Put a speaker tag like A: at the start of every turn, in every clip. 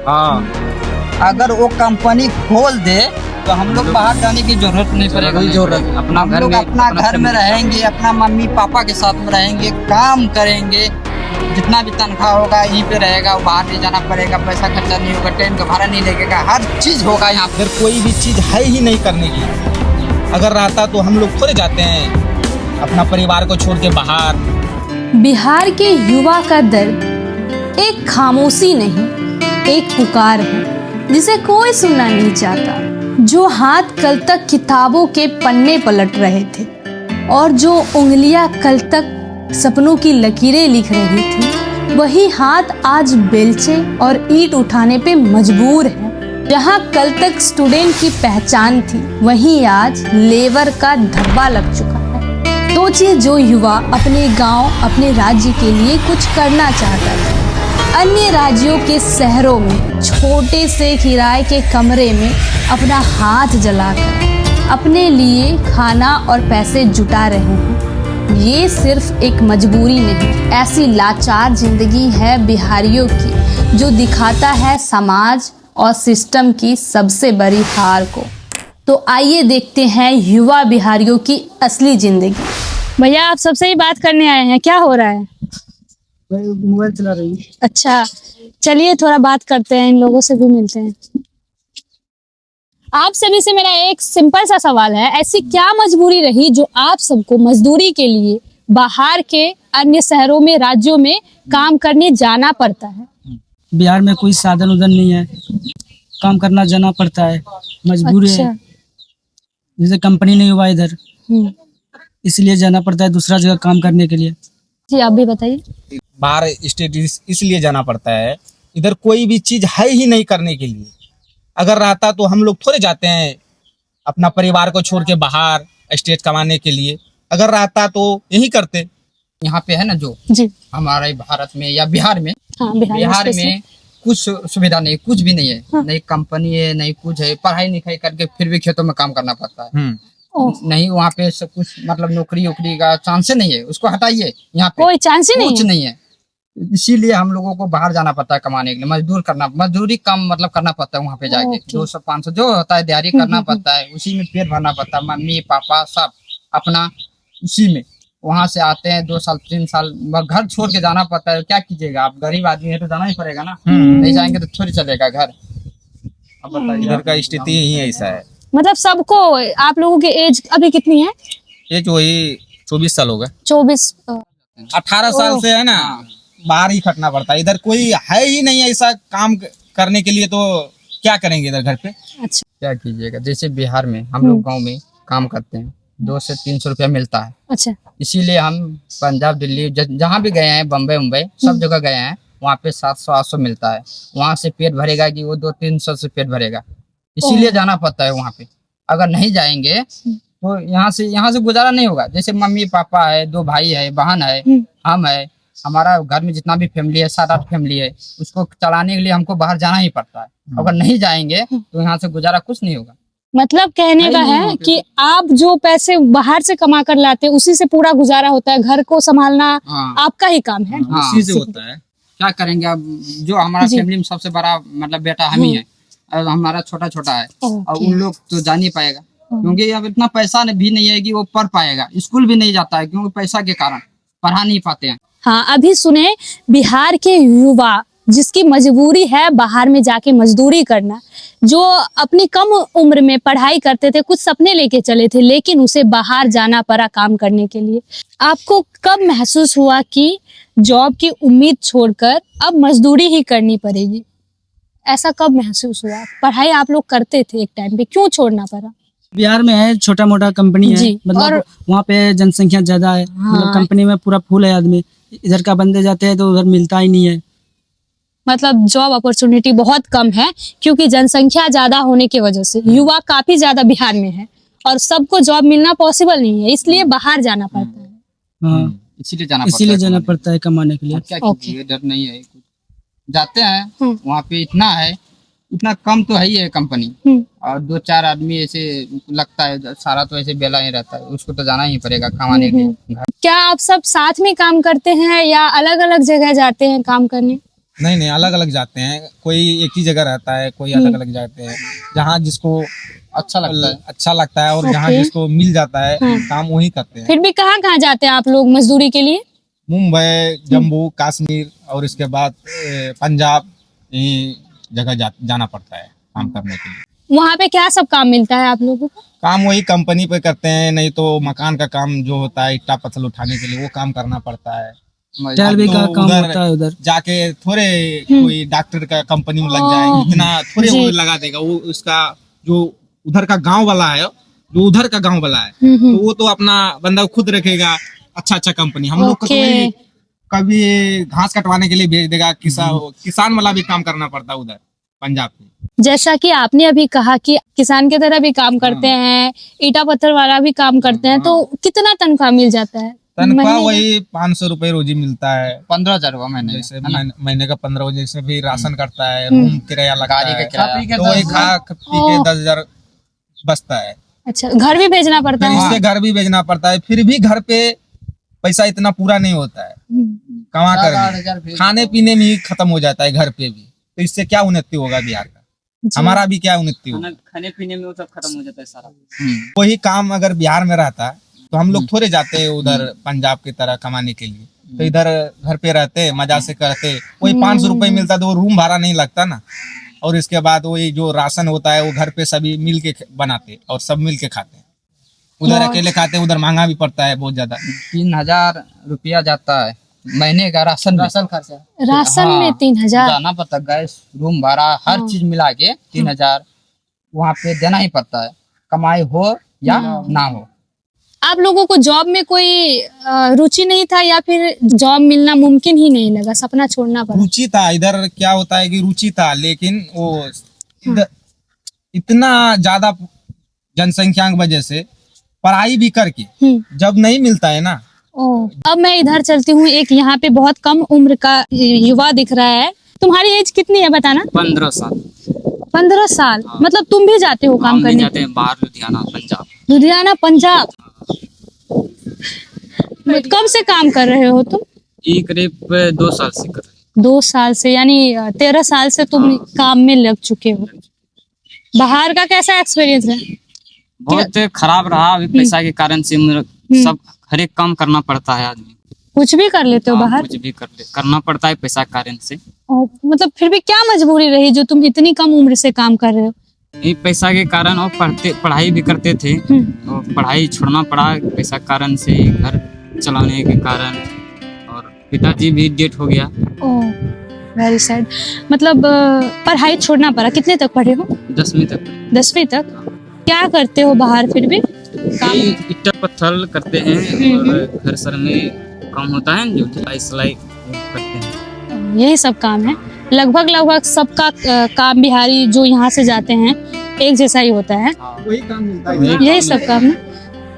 A: हाँ,
B: अगर वो कंपनी खोल दे तो हम लोग बाहर जाने की जरूरत नहीं पड़ेगा।
A: जरूरत अपना
B: हम
A: घर
B: लोग
A: में
B: अपना घर में रहेंगे, अपना मम्मी पापा के साथ में रहेंगे, काम करेंगे, जितना भी तनख्वाह होगा यहीं पे रहेगा, बाहर नहीं जाना पड़ेगा, पैसा खर्चा नहीं होगा, ट्रेन का भाड़ा नहीं लगेगा, हर चीज होगा यहाँ पे।
C: अगर कोई भी चीज है ही नहीं करने की, अगर रहता तो हम लोग थोड़े जाते हैं अपना परिवार को छोड़ के बाहर।
D: बिहार के युवा का दर्द एक खामोशी नहीं, एक पुकार है जिसे कोई सुनना नहीं चाहता। जो हाथ कल तक किताबों के पन्ने पलट रहे थे और जो उंगलियां कल तक सपनों की लकीरें लिख रही थी, वही हाथ आज बेलचे और ईंट उठाने पे मजबूर है। जहाँ कल तक स्टूडेंट की पहचान थी, वहीं आज लेबर का धब्बा लग चुका है। सोचिए, जो युवा अपने गांव, अपने राज्य के लिए कुछ करना चाहता था, अन्य राज्यों के शहरों में छोटे से किराए के कमरे में अपना हाथ जलाकर अपने लिए खाना और पैसे जुटा रहे हैं। ये सिर्फ एक मजबूरी नहीं, ऐसी लाचार जिंदगी है बिहारियों की, जो दिखाता है समाज और सिस्टम की सबसे बड़ी हार को। तो आइए देखते हैं युवा बिहारियों की असली जिंदगी। भैया, आप सबसे ही बात करने आए हैं, क्या हो रहा है?
E: मोबाइल चला रही हूँ।
D: अच्छा, चलिए थोड़ा बात करते हैं, इन लोगों से भी मिलते हैं। आप सभी से मेरा एक सिंपल सा सवाल है, ऐसी क्या मजबूरी रही जो आप सबको मजदूरी के लिए बाहर के अन्य शहरों में, राज्यों में काम करने जाना पड़ता है?
E: बिहार में कोई साधन उधन नहीं है, काम करना जाना पड़ता है, मजबूरी
D: अच्छा।
E: है। जैसे कंपनी नहीं हुआ इधर, इसलिए जाना पड़ता है दूसरा जगह काम करने के लिए।
D: जी, आप भी बताइए।
C: बाहर स्टेट इसलिए जाना पड़ता है, इधर कोई भी चीज है ही नहीं करने के लिए। अगर रहता तो हम लोग थोड़े जाते हैं अपना परिवार को छोड़ के बाहर स्टेट कमाने के लिए। अगर रहता तो यही करते।
B: यहाँ पे है ना, जो
D: जी,
B: हमारे भारत में या बिहार में,
D: हाँ,
B: बिहार
D: स्पेशल।
B: में कुछ सुविधा नहीं, कुछ भी नहीं है। नहीं कंपनी है, नहीं कुछ है, पढ़ाई लिखाई करके फिर भी खेतों में काम करना पड़ता है।
D: ओह,
B: नहीं वहाँ पे सब कुछ मतलब नौकरी वोकरी का चांस नहीं है, उसको हटाइए। यहाँ पे
D: कोई चांस ही नहीं
B: कुछ
D: है।
B: नहीं है, इसीलिए हम लोगों को बाहर जाना पड़ता है कमाने के लिए। मजदूरी कम मतलब करना पड़ता है वहाँ पे जाके।
D: ओके।
B: 200-500 जो होता है दिहाड़ी करना पड़ता है, उसी में पेट भरना पड़ता है। मम्मी पापा सब अपना उसी में। वहाँ से आते हैं 2 साल 3 साल घर छोड़ के जाना पड़ता है। क्या कीजिएगा, आप गरीब आदमी है तो जाना ही पड़ेगा ना। नहीं जाएंगे तो थोड़ी चलेगा घर। अब बताइए,
C: इधर का स्थिति ही ऐसा है।
D: मतलब सबको, आप लोगों की एज अभी कितनी है?
C: ये जो ही 24 साल हो गए।
D: 24।
C: 18 साल से है ना बाहर ही खटना पड़ता है। इधर कोई है ही नहीं ऐसा काम करने के लिए, तो क्या करेंगे इधर घर पे।
D: अच्छा,
B: क्या कीजिएगा। जैसे बिहार में हम लोग गाँव में काम करते हैं, 200 से 300 रुपया मिलता है।
D: अच्छा।
B: इसीलिए हम पंजाब दिल्ली जहाँ भी गए हैं, बम्बई मुंबई सब जगह गए हैं, वहाँ पे 700-800 मिलता है। वहाँ से पेट भरेगा कि वो 200-300 से पेट भरेगा, इसीलिए जाना पड़ता है वहाँ पे। अगर नहीं जाएंगे तो यहाँ से गुजारा नहीं होगा। जैसे मम्मी पापा है, 2 भाई है, बहन है, हम है, हमारा घर में जितना भी फैमिली है, 7-8 फैमिली है, उसको चलाने के लिए हमको बाहर जाना ही पड़ता है। अगर नहीं जाएंगे तो यहाँ से गुजारा कुछ नहीं होगा।
D: मतलब कहने का
B: नहीं,
D: है
B: नहीं,
D: कि आप जो पैसे बाहर से कमा कर लाते हैं, उसी से पूरा गुजारा होता है, घर को संभालना
B: हाँ।
D: आपका ही काम है।
B: हाँ,
C: उसी से होता है।
B: क्या करेंगे अब। जो हमारा
D: जी।
B: फैमिली में सबसे बड़ा मतलब बेटा हम ही है, और हमारा छोटा छोटा है, और उन लोग तो जा नहीं पाएगा, क्योंकि अब इतना पैसा भी नहीं है कि वो पढ़ पाएगा। स्कूल भी नहीं जाता है क्योंकि पैसा के कारण पढ़ा नहीं पाते हैं।
D: हाँ, अभी सुने बिहार के युवा जिसकी मजबूरी है बाहर में जाके मजदूरी करना, जो अपनी कम उम्र में पढ़ाई करते थे, कुछ सपने लेके चले थे, लेकिन उसे बाहर जाना पड़ा काम करने के लिए। आपको कब महसूस हुआ कि जॉब की उम्मीद छोड़कर अब मजदूरी ही करनी पड़ेगी? ऐसा कब महसूस हुआ? पढ़ाई आप लोग करते थे एक टाइम पे, क्यों छोड़ना पड़ा?
E: बिहार में है छोटा मोटा कंपनी है,
D: जी,
E: मतलब
D: और
E: वहाँ पे जनसंख्या ज्यादा है।
D: हाँ।
E: मतलब कंपनी में पूरा फुल है आदमी, इधर का बंदे जाते हैं तो उधर मिलता ही नहीं है।
D: मतलब जॉब अपॉर्चुनिटी बहुत कम है, क्योंकि जनसंख्या ज्यादा होने की वजह से युवा काफी ज्यादा बिहार में है और सबको जॉब मिलना पॉसिबल नहीं है, इसलिए बाहर जाना पड़ता है।
E: हाँ,
B: इसीलिए जाना
E: पड़ता है कमाने के लिए।
B: क्या कीजिए, डर नहीं है कुछ। जाते हैं वहाँ पे, इतना है, इतना कम तो है ही है कंपनी, और 2-4 आदमी ऐसे लगता है, सारा तो ऐसे बेला ही रहता है, उसको तो जाना ही पड़ेगा कमाने के लिए।
D: क्या आप सब साथ में काम करते हैं या अलग अलग जगह जाते हैं काम करने?
C: नहीं नहीं, अलग अलग जाते हैं, कोई एक ही जगह रहता है, कोई अलग अलग जाते हैं, जहाँ जिसको अच्छा लगता है और जहाँ
D: Okay.
C: जिसको मिल जाता है काम वही करते हैं।
D: फिर भी कहाँ कहाँ जाते हैं आप लोग मजदूरी के लिए?
C: मुंबई, जम्मू कश्मीर और इसके बाद पंजाब, यही जगह जाना पड़ता है काम करने के लिए।
D: वहाँ पे क्या सब काम मिलता है आप लोगों को?
C: काम वही कंपनी पे करते हैं, नहीं तो मकान का काम जो होता है ईटा पत्थर उठाने के लिए वो काम करना पड़ता है।
E: टेलवी का
C: तो
E: काम
C: उधर
E: होता है उधर।
C: जाके थोड़े कोई डॉक्टर का कंपनी में लग जाए, इतना थोड़े
D: जी।
C: वो लगा देगा, वो उसका जो उधर का गांव वाला है, जो उधर का गांव वाला है,
D: हम्म।
C: तो वो तो अपना बंदा खुद रखेगा, अच्छा कंपनी। हम लोग को तो
D: Okay.
C: वही कभी घास कटवाने के लिए भेज देगा, किसान वाला भी काम करना पड़ता है उधर पंजाब में।
D: जैसा कि आपने अभी कहा कि किसान की तरह भी काम करते हैं, ईटा पत्थर वाला भी काम करते हैं, तो कितना तनख्वाह मिल जाता है?
C: तनख्वाह
D: महीने
C: वही 500 रुपए रोजी मिलता है।
B: 15,000 हुआ महीने
C: जैसे
B: का, है ना?
C: महीने का 15, जैसे भी राशन करता है, रूम किराया लगता
B: गाड़ी
C: है,
B: का किराया।
C: तो वही खा पी के 10,000 बचता है।
D: अच्छा, घर भी भेजना पड़ता
C: फिर
D: है?
C: इससे घर भी भेजना पड़ता है, फिर भी घर पे पैसा इतना पूरा नहीं होता है कमा
B: 7,000
C: कर,
B: भेज
C: खाने पीने में ही खत्म हो जाता है घर पे भी। तो इससे क्या उन्नति होगा बिहार का,
D: जी।
C: हमारा भी क्या उन्नति होगा।
E: खाने पीने में वो सब खत्म हो जाता है सारा।
C: वही काम अगर बिहार में रहता तो हम लोग थोड़े जाते उधर पंजाब की तरह कमाने के लिए, तो इधर घर पे रहते मजा से करते, वही 500 रुपए मिलता तो वो रूम भाड़ा नहीं लगता ना, और इसके बाद वही जो राशन होता है वो घर पे सभी मिल के बनाते और सब मिल के खाते हैं। उधर अकेले खाते हैं, उधर महंगा भी पड़ता है बहुत ज्यादा।
B: 3,000 रुपया जाता है महीने का राशन खर्चा।
D: राशन
B: हाँ,
D: में 3,000?
B: जाना पड़ता है, गैस, रूम भाड़ा, हर चीज मिला के 3,000 वहाँ पे देना ही पड़ता है, कमाई हो या ना हो।
D: आप लोगों को जॉब में कोई रुचि नहीं था, या फिर जॉब मिलना मुमकिन ही नहीं लगा, सपना छोड़ना पड़ा?
C: रुचि था, इधर क्या होता है कि रुचि था, लेकिन वो इधर इतना ज्यादा जनसंख्या की वजह से पढ़ाई भी करके जब नहीं मिलता है ना।
D: अब मैं इधर चलती हूँ, एक यहाँ पे बहुत कम उम्र का युवा दिख रहा है। तुम्हारी एज कितनी है बताना?
A: 15 साल।
D: 15 साल? मतलब तुम भी जाते हो काम
A: हम भी
D: करने?
A: जाते हैं बाहर, लुधियाना पंजाब।
D: लुधियाना पंजाब? कब से काम कर रहे हो तुम?
A: ये करीब 2 साल से कर रहे
D: 2 साल से, यानी 13 साल से तुम काम में लग चुके हो। बाहर का कैसा एक्सपीरियंस है?
A: हैं। बहुत खराब रहा, अभी पैसा के कारण से सब हर एक काम करना पड़ता है आदमी।
D: कुछ भी कर लेते हो
A: हाँ,
D: बाहर?
A: कुछ भी करना पड़ता है पैसा के कारण से।
D: मतलब फिर भी क्या मजबूरी रही जो तुम इतनी कम उम्र से काम कर रहे हो?
A: ये पैसा के कारण, और पढ़ाई भी करते थे, और पढ़ाई छोड़ना पड़ा पैसा के कारण से, घर चलाने के कारण, और पिताजी भी डेथ हो गया।
D: ओह, वेरी सैड। मतलब पढ़ाई छोड़ना पड़ा। कितने तक पढ़े हो?
A: 10वीं तक।
D: 10वीं तक? क्या करते हो बाहर फिर भी?
A: ये ईटा पत्थर करते हैं, और घर सर में काम होता है जो सिलाई करते हैं।
D: यही सब काम है। लगभग सबका काम बिहारी जो यहाँ से जाते हैं एक जैसा ही होता है।
C: वही काम मिलता है।
D: यही सब काम है।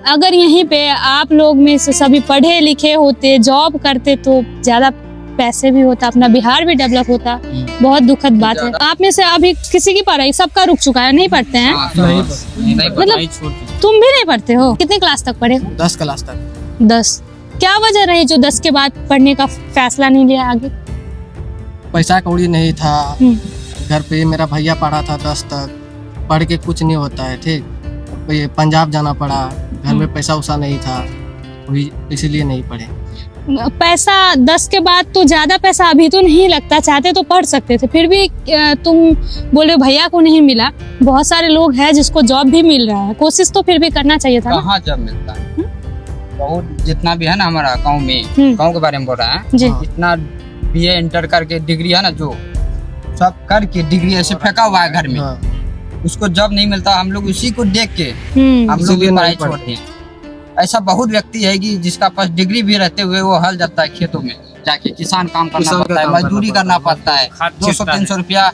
D: अगर यहीं पे आप लोग में से सभी पढ़े लिखे होते, जॉब करते, तो ज्यादा पैसे भी होता, अपना बिहार भी डेवलप होता। बहुत दुखद बात है। आप में से अभी किसी की पढ़ाई, सबका रुक चुका है, नहीं पढ़ते हैं?
A: पढ़ाई छोड़ दी।
D: तुम भी नहीं पढ़ते हो? कितने क्लास तक पढ़े हो?
E: 10 क्लास तक।
D: 10। क्या वजह रही जो 10 के बाद पढ़ने का फैसला नहीं लिया आगे?
F: पैसा कौड़ी नहीं था,
D: हम्म।
F: घर पे मेरा भैया पढ़ा था 10 तक, पढ़ के कुछ नहीं होता है, ठीक। ये पंजाब जाना पड़ा, घर में पैसा उसा नहीं था, वही इसीलिए नहीं पढ़े।
D: पैसा 10 के बाद तो ज्यादा पैसा अभी तो नहीं लगता, चाहते तो पढ़ सकते थे, फिर भी तुम बोले भैया को नहीं मिला। बहुत सारे लोग हैं जिसको जॉब भी मिल रहा है, कोशिश तो फिर भी करना चाहिए था ना?
B: कहाँ जब मिलता है, बहुत जितना भी है ना हमारा गाँव में, गाँव के बारे में बोल रहा है,
D: जी।
B: जितना BA इंटर करके डिग्री है ना, जो सब करके डिग्री ऐसे फेंका हुआ है घर में, उसको जॉब नहीं मिलता। हम लोग उसी को देख के हम लोग भी पढ़ाई छोड़ते हैं। ऐसा बहुत व्यक्ति है कि जिसका पास डिग्री भी रहते हुए वो हल जाता है खेतों में जाके, किसान काम करना पड़ता है, मजदूरी करना पड़ता है, 200-300 रुपया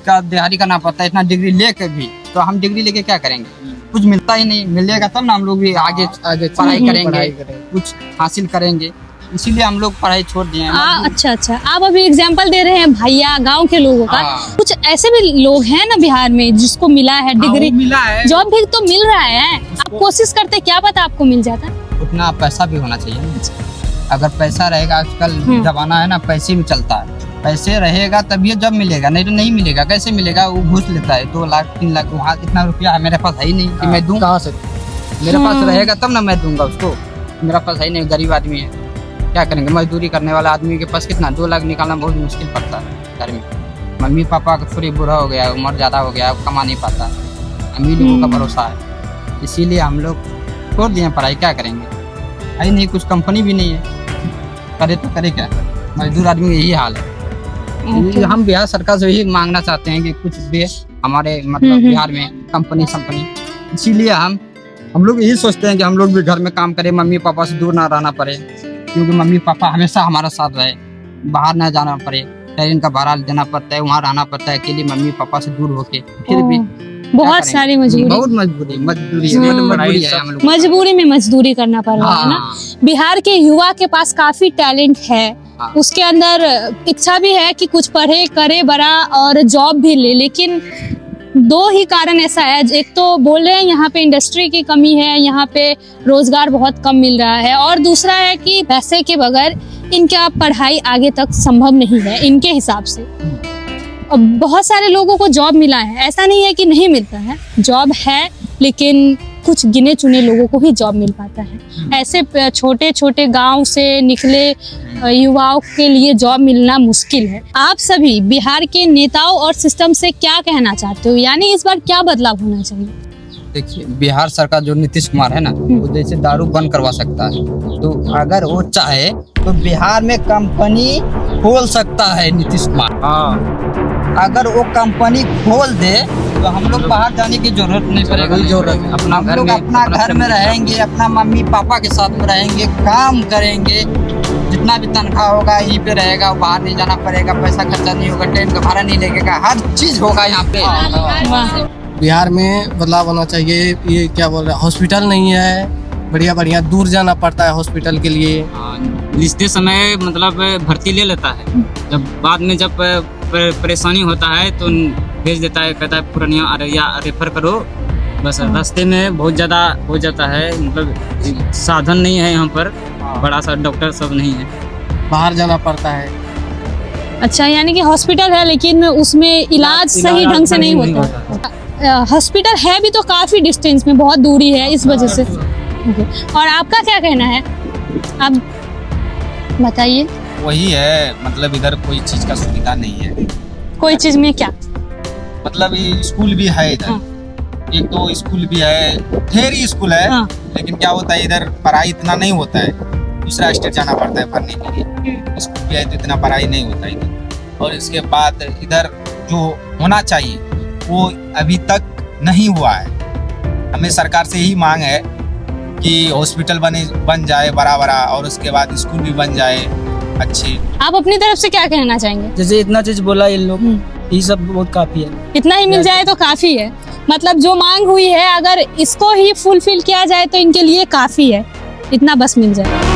B: का दिहाड़ी करना पड़ता है, इतना डिग्री लेके भी। तो हम डिग्री लेके क्या करेंगे? कुछ मिलता ही नहीं। मिलेगा तब ना हम लोग भी आगे पढ़ाई करेंगे, कुछ हासिल करेंगे। इसीलिए हम लोग पढ़ाई छोड़ दिए हैं।
D: अच्छा, आप अभी एग्जाम्पल दे रहे हैं भैया गांव के लोगों का।
B: हाँ।
D: कुछ ऐसे भी लोग हैं ना बिहार में जिसको मिला है डिग्री,
C: मिला है,
D: जॉब भी तो मिल रहा है। आप कोशिश करते, क्या पता आपको मिल जाता।
B: उतना पैसा भी होना चाहिए ना। अगर पैसा रहेगा, आजकल जमाना है ना पैसे में चलता है, पैसे रहेगा तभी जब मिलेगा, नहीं तो नहीं मिलेगा। कैसे मिलेगा? वो घूस लेता है 2 लाख 3 लाख, वहाँ इतना रुपया मेरे पास है ही नहीं कि मैं दूं।
F: कहाँ से?
B: मेरे पास रहेगा तब ना मैं दूंगा उसको, मेरा पास है ही नहीं, गरीब आदमी है, क्या करेंगे? मजदूरी करने वाला आदमी के पास कितना 2 लाख निकालना बहुत मुश्किल पड़ता है घर में। मम्मी पापा का थोड़ी बुरा हो गया, उम्र ज़्यादा हो गया, कमा नहीं पाता, अमीर लोगों का भरोसा है, इसीलिए हम लोग छोड़ दिए पढ़ाई। क्या करेंगे? है नहीं, कुछ कंपनी भी नहीं है, करे तो करे क्या? मजदूर आदमी का यही हाल है।
D: Okay.
B: हम बिहार सरकार से यही मांगना चाहते हैं कि कुछ दे हमारे मतलब बिहार में कंपनी। इसीलिए हम लोग यही सोचते हैं कि हम लोग भी घर में काम करें, मम्मी पापा से दूर ना रहना पड़े, क्योंकि मम्मी पापा हमेशा हमारा साथ रहे, बाहर ना जाना पड़े, ट्रेन का भाड़ा देना पड़ता है, वहाँ रहना पड़ता है अकेले मम्मी पापा से दूर होके, फिर भी
D: बहुत सारी मजबूरी,
B: बहुत मजबूरी है, मजबूरी है हम लोग।
D: मजबूरी में मजदूरी करना पड़ रहा है ना। बिहार के युवा के पास काफी टैलेंट है, उसके अंदर इच्छा भी है कि कुछ पढ़े करे बड़ा और जॉब भी ले, लेकिन 2 ही कारण ऐसा है। एक तो बोल रहे हैं यहाँ पे इंडस्ट्री की कमी है, यहाँ पे रोजगार बहुत कम मिल रहा है, और दूसरा है कि पैसे के बगैर इनका पढ़ाई आगे तक संभव नहीं है इनके हिसाब से। बहुत सारे लोगों को जॉब मिला है, ऐसा नहीं है कि नहीं मिलता है, जॉब है, लेकिन कुछ गिने चुने लोगों को ही जॉब मिल पाता है। ऐसे छोटे छोटे गांव से निकले युवाओं के लिए जॉब मिलना मुश्किल है। आप सभी बिहार के नेताओं और सिस्टम से क्या कहना चाहते हो, यानी इस बार क्या बदलाव होना चाहिए?
B: देखिए, बिहार सरकार जो नीतीश कुमार है ना, वो जैसे दारू बंद करवा सकता है, तो अगर वो चाहे तो बिहार में कंपनी खोल सकता है नीतीश कुमार। अगर वो कंपनी खोल दे तो हम लोग बाहर जाने की जरूरत नहीं पड़ेगा।
A: अपना
B: हम
A: घर
B: लोग
A: में
B: अपना घर में रहेंगे, अपना मम्मी पापा के साथ में रहेंगे, काम करेंगे, जितना भी तनख्वाह होगा यहीं पे रहेगा, बाहर नहीं जाना पड़ेगा, पैसा खर्चा नहीं होगा, ट्रेन का भाड़ा नहीं लगेगा, हर चीज होगा यहाँ पे।
D: वाह।
F: बिहार में बदलाव होना चाहिए। ये क्या बोल रहे हैं, हॉस्पिटल नहीं है, बढ़िया बढ़िया दूर जाना पड़ता है हॉस्पिटल के लिए।
A: लिखते समय मतलब भर्ती ले लेता है, जब बाद में जब परेशानी होता है तो भेज देता है, कहता है पूर्णिया अररिया रेफर करो। बस रास्ते में बहुत ज़्यादा हो जाता है, मतलब साधन नहीं है यहाँ पर, बड़ा सा डॉक्टर सब नहीं है,
F: बाहर जाना पड़ता है।
D: अच्छा, यानी कि हॉस्पिटल है लेकिन उसमें इलाज सही ढंग से नहीं होता। हॉस्पिटल है भी तो काफी डिस्टेंस में, बहुत दूरी है, इस वजह से। और आपका क्या कहना है, आप बताइए।
C: वही है, मतलब इधर कोई चीज का सुविधा नहीं है।
D: कोई चीज में क्या?
C: मतलब ये स्कूल भी है इधर, एक तो स्कूल भी है, ढेर ही स्कूल है,
D: हाँ।
C: लेकिन क्या होता है इधर पढ़ाई इतना नहीं होता है, दूसरा स्टेट जाना पड़ता है पढ़ने के लिए। स्कूल भी है तो इतना पढ़ाई नहीं होता इधर। और इसके बाद इधर जो होना चाहिए वो अभी तक नहीं हुआ है। हमें सरकार से ही मांग है कि हॉस्पिटल बन जाए बड़ा बड़ा, और उसके बाद स्कूल भी बन जाए अच्छे।
D: आप अपनी तरफ से क्या कहना चाहेंगे?
E: जैसे इतना चीज बोला इन लोग, ये सब बहुत काफी है।
D: इतना ही मिल जाए तो काफी है, मतलब जो मांग हुई है अगर इसको ही फुलफिल किया जाए तो इनके लिए काफी है, इतना बस मिल जाए।